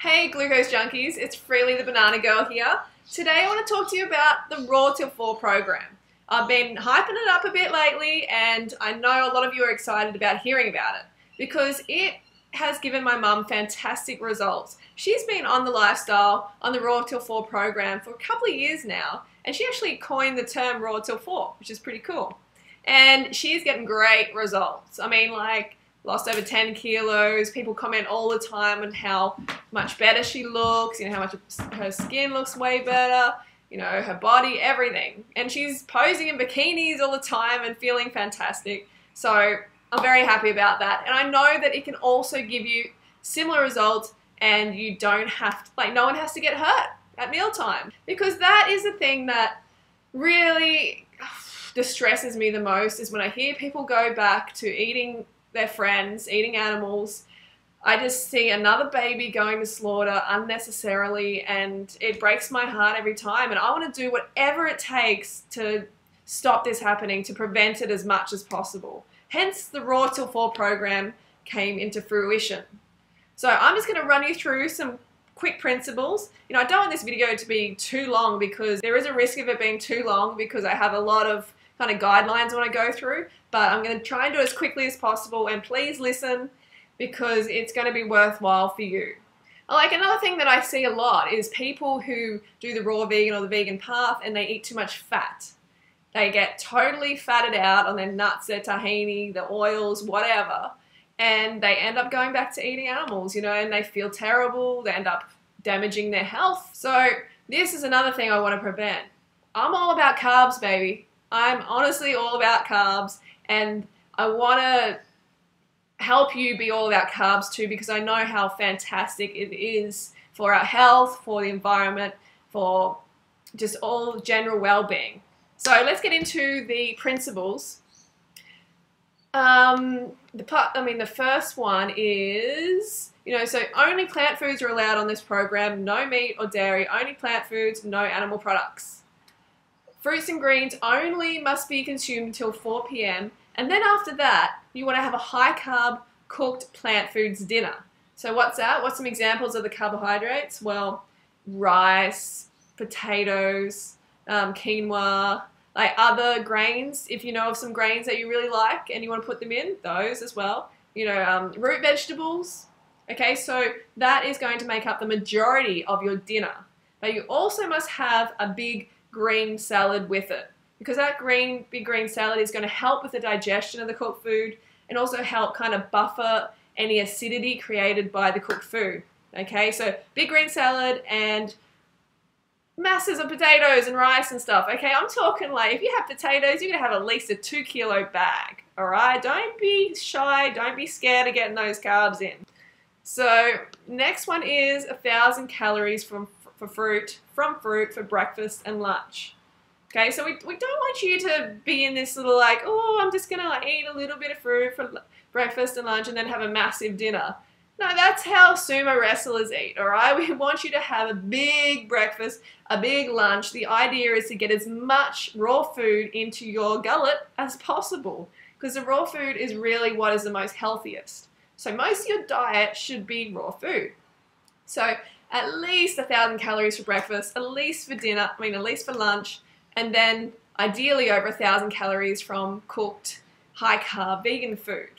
Hey glucose junkies, it's Freely the Banana Girl here. Today I want to talk to you about the Raw Till 4 program. I've been hyping it up a bit lately and I know a lot of you are excited about hearing about it because it has given my mum fantastic results. She's been on the lifestyle on the Raw Till 4 program for a couple of years now and she actually coined the term Raw Till 4, which is pretty cool. And she's getting great results. I mean, like, lost over 10 kilos. People comment all the time on how much better she looks, how much her skin looks way better, her body, everything. And she's posing in bikinis all the time and feeling fantastic. So I'm very happy about that. And I know that it can also give you similar results and you don't have to, no one has to get hurt at mealtime. Because that is the thing that really distresses me the most, is when I hear people go back to eating their friends, eating animals. I just see another baby going to slaughter unnecessarily and it breaks my heart every time, and I want to do whatever it takes to stop this happening, to prevent it as much as possible. Hence the Raw Till 4 program came into fruition. So I'm just going to run you through some quick principles. I don't want this video to be too long because there is a risk of it being too long because I have a lot of kind of guidelines I want to go through, but I'm going to try and do it as quickly as possible, and please listen because it's going to be worthwhile for you. Like, another thing that I see a lot is people who do the raw vegan or the vegan path and they eat too much fat. They get totally fatted out on their nuts, their tahini, the oils, whatever, and they end up going back to eating animals, and they feel terrible, they end up damaging their health. So this is another thing I want to prevent. I'm all about carbs, baby. I'm honestly all about carbs, and I want to help you be all about carbs too, because I know how fantastic it is for our health, for the environment, for just all general well-being. So let's get into the principles. The first one is, so only plant foods are allowed on this program, no meat or dairy, only plant foods, no animal products. Fruits and greens only must be consumed until 4 p.m. And then after that, you want to have a high-carb cooked plant foods dinner. So what's that? What's some examples of the carbohydrates? Well, rice, potatoes, quinoa, like other grains. If you know of some grains that you really like and you want to put them in, those as well. Root vegetables. Okay, so that is going to make up the majority of your dinner. But you also must have a big green salad with it, because that big green salad is going to help with the digestion of the cooked food and also help kind of buffer any acidity created by the cooked food. Okay, so big green salad and masses of potatoes and rice and stuff. Okay, I'm talking like, if you have potatoes, you're going to have at least a 2-kilo bag. All right, don't be shy, don't be scared of getting those carbs in. So next one is 1,000 calories from fruit for breakfast and lunch. Okay, so we don't want you to be in this little I'm just gonna eat a little bit of fruit for breakfast and lunch and then have a massive dinner. No, that's how sumo wrestlers eat, alright? We want you to have a big breakfast, a big lunch. The idea is to get as much raw food into your gullet as possible, because the raw food is really what is the most healthiest. So most of your diet should be raw food. So at least 1,000 calories for breakfast, at least for dinner, at least for lunch, and then ideally over 1,000 calories from cooked high-carb vegan food.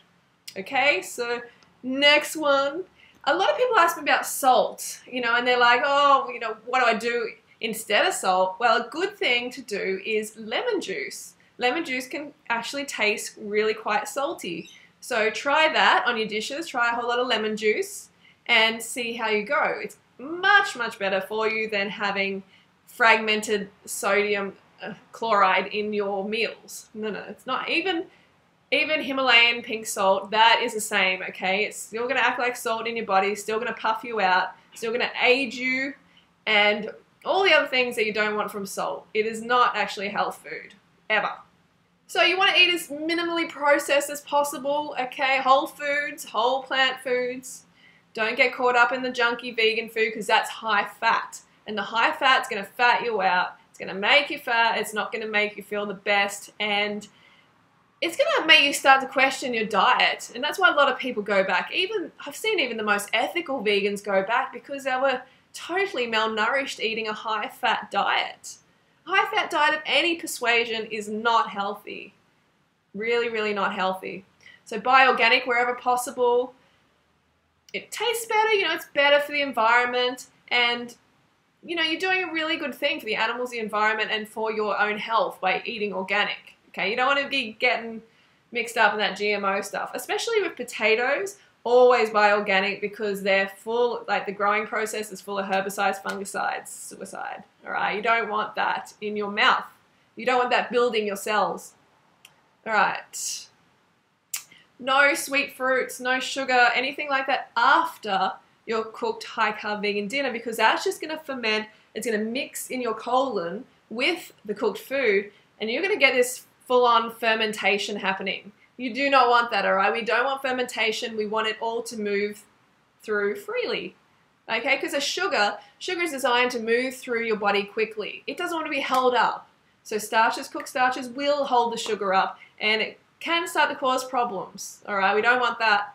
Okay, so next one. A lot of people ask me about salt, and they're like, oh, what do I do instead of salt? Well, a good thing to do is lemon juice. Lemon juice can actually taste really quite salty. So try that on your dishes, try a whole lot of lemon juice and see how you go. It's much, much better for you than having fragmented sodium chloride in your meals. No, it's not. Even Himalayan pink salt, that is the same, okay? It's still going to act like salt in your body, still going to puff you out, still going to age you, and all the other things that you don't want from salt. It is not actually a health food, ever. So you want to eat as minimally processed as possible, okay? Whole foods, whole plant foods. Don't get caught up in the junky vegan food, because that's high fat. And the high fat's going to fat you out. It's going to make you fat. It's not going to make you feel the best. And it's going to make you start to question your diet. And that's why a lot of people go back. I've seen even the most ethical vegans go back because they were totally malnourished eating a high-fat diet. A high-fat diet of any persuasion is not healthy. Really, really not healthy. So buy organic wherever possible. It tastes better, it's better for the environment, and you're doing a really good thing for the animals, the environment, and for your own health by eating organic. Okay, you don't want to be getting mixed up in that GMO stuff, especially with potatoes. Always buy organic because they're full, like the growing process is full of herbicides, fungicides, suicide. All right, you don't want that in your mouth. You don't want that building your cells. All right. No sweet fruits, no sugar, anything like that after your cooked high-carb vegan dinner, because that's just going to ferment. It's going to mix in your colon with the cooked food, and you're going to get this full-on fermentation happening. You do not want that, all right? We don't want fermentation. We want it all to move through freely, okay? Because sugar is designed to move through your body quickly. It doesn't want to be held up. So cooked starches will hold the sugar up, and it can start to cause problems, all right? We don't want that.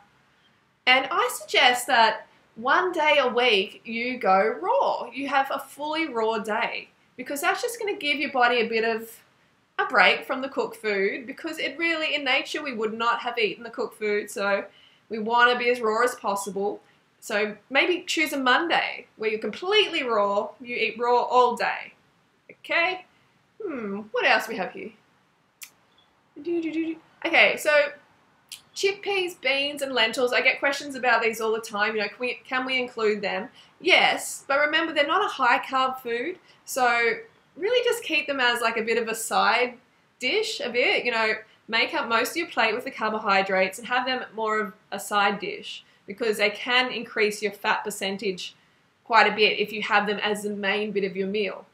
And I suggest that 1 day a week you go raw. You have a fully raw day, because that's just going to give your body a bit of a break from the cooked food, because it really, in nature, we would not have eaten the cooked food, so we want to be as raw as possible. So maybe choose a Monday where you're completely raw, you eat raw all day, okay? What else we have here? Okay, so chickpeas, beans, and lentils. I get questions about these all the time. Can we include them? Yes, but remember, they're not a high-carb food, so really just keep them as like a bit of a side dish, make up most of your plate with the carbohydrates and have them more of a side dish, because they can increase your fat percentage quite a bit if you have them as the main bit of your meal.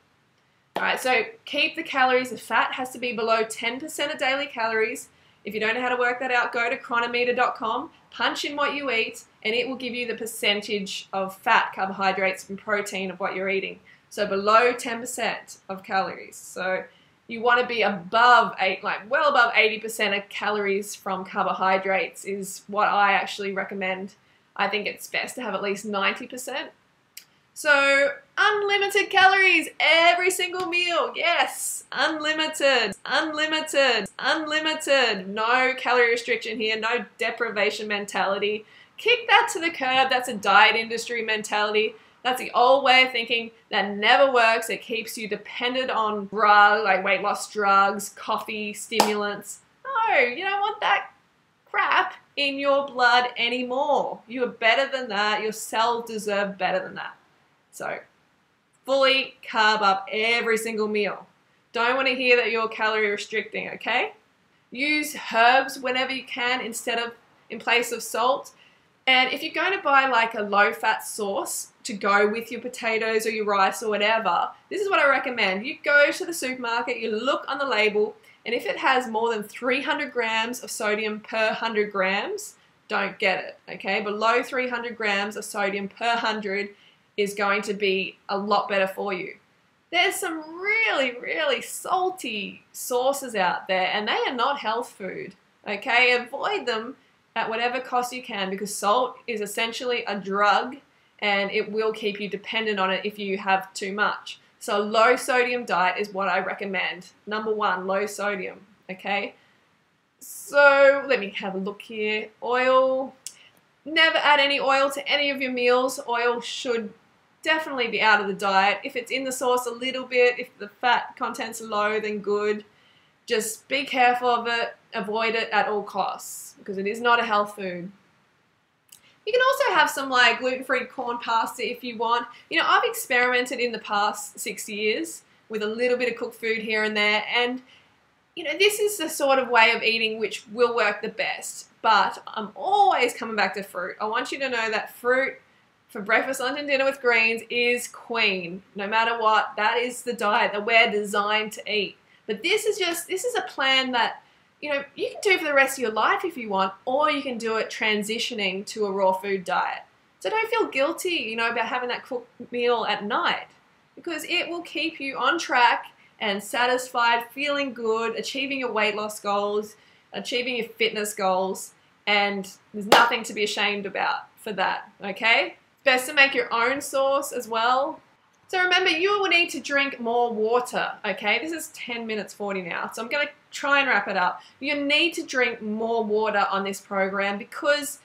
All right, so keep the calories. The fat has to be below 10% of daily calories. If you don't know how to work that out, go to chronometer.com, punch in what you eat, and it will give you the percentage of fat, carbohydrates, and protein of what you're eating. So below 10% of calories. So you want to be above well above 80% of calories from carbohydrates is what I actually recommend. I think it's best to have at least 90%. So unlimited calories every single meal. Yes, unlimited, unlimited, unlimited. No calorie restriction here, no deprivation mentality. Kick that to the curb. That's a diet industry mentality. That's the old way of thinking that never works. It keeps you dependent on drugs, like weight loss drugs, coffee, stimulants. No, you don't want that crap in your blood anymore. You are better than that. Your cells deserve better than that. So fully carb up every single meal. Don't want to hear that you're calorie restricting, okay? Use herbs whenever you can in place of salt. And if you're going to buy like a low-fat sauce to go with your potatoes or your rice or whatever, this is what I recommend. You go to the supermarket, you look on the label, and if it has more than 300 grams of sodium per 100 grams, don't get it, okay? Below 300 grams of sodium per 100 is going to be a lot better for you. There's some really, really salty sauces out there, and they are not health food, okay? Avoid them at whatever cost you can, because salt is essentially a drug and it will keep you dependent on it if you have too much. So low sodium diet is what I recommend. Number one, low sodium, okay? So let me have a look here. Oil, never add any oil to any of your meals. Oil should definitely be out of the diet. If it's in the sauce a little bit, if the fat content's low, then good. Just be careful of it. Avoid it at all costs, because it is not a health food. You can also have some like gluten-free corn pasta if you want. I've experimented in the past 6 years with a little bit of cooked food here and there, and this is the sort of way of eating which will work the best. But I'm always coming back to fruit. I want you to know that fruit for breakfast, lunch, and dinner with greens is queen. No matter what, that is the diet that we're designed to eat. But this is a plan that you can do for the rest of your life if you want, or you can do it transitioning to a raw food diet. So don't feel guilty, about having that cooked meal at night, because it will keep you on track and satisfied, feeling good, achieving your weight loss goals, achieving your fitness goals, and there's nothing to be ashamed about for that, okay? Best to make your own sauce as well. So remember, you will need to drink more water, okay? This is 10 minutes 40 now, so I'm going to try and wrap it up. You need to drink more water on this program because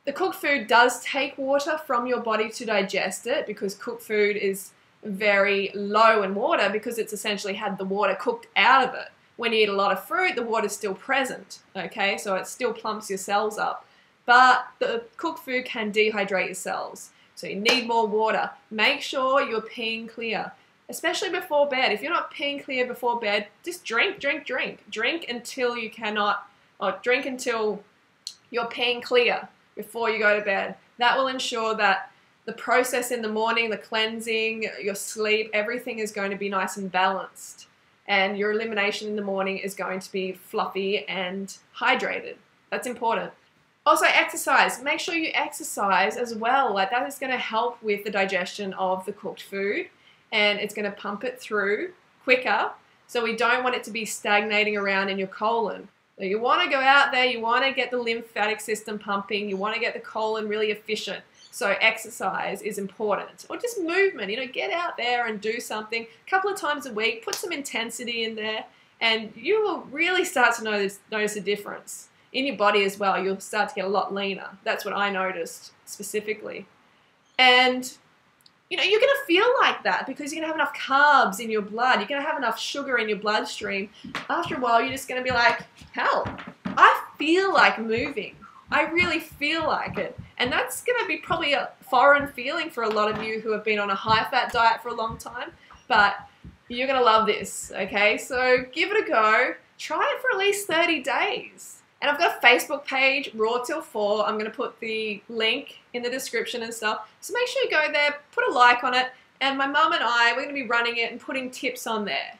the cooked food does take water from your body to digest it, because cooked food is very low in water because it's essentially had the water cooked out of it. When you eat a lot of fruit, the water's still present, okay? So it still plumps your cells up. But the cooked food can dehydrate your cells. So you need more water. Make sure you're peeing clear, especially before bed. If you're not peeing clear before bed, just drink. Drink until you cannot, or drink until you're peeing clear before you go to bed. That will ensure that the process in the morning, the cleansing, your sleep, everything is going to be nice and balanced. And your elimination in the morning is going to be fluffy and hydrated. That's important. Also, exercise. Make sure you exercise as well. Like, that is going to help with the digestion of the cooked food, and it's going to pump it through quicker. So we don't want it to be stagnating around in your colon. So you want to go out there, you want to get the lymphatic system pumping, you want to get the colon really efficient. So exercise is important. Or just movement, you know, get out there and do something a couple of times a week, put some intensity in there, and you will really start to notice a difference. In your body as well, you'll start to get a lot leaner. That's what I noticed specifically. And, you know, you're going to feel like that because you're going to have enough carbs in your blood. You're going to have enough sugar in your bloodstream. After a while, you're just going to be like, hell, I feel like moving. I really feel like it. And that's going to be probably a foreign feeling for a lot of you who have been on a high-fat diet for a long time. But you're going to love this, okay? So give it a go. Try it for at least 30 days. And I've got a Facebook page, Raw Till 4. I'm going to put the link in the description and stuff. So make sure you go there, put a like on it. And my mum and I, we're going to be running it and putting tips on there.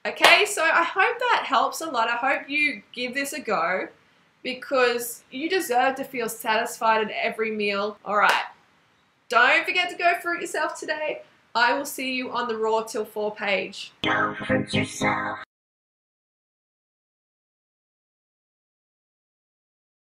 Okay, so I hope that helps a lot. I hope you give this a go because you deserve to feel satisfied at every meal. All right, don't forget to go fruit yourself today. I will see you on the Raw Till 4 page. Go fruit yourself.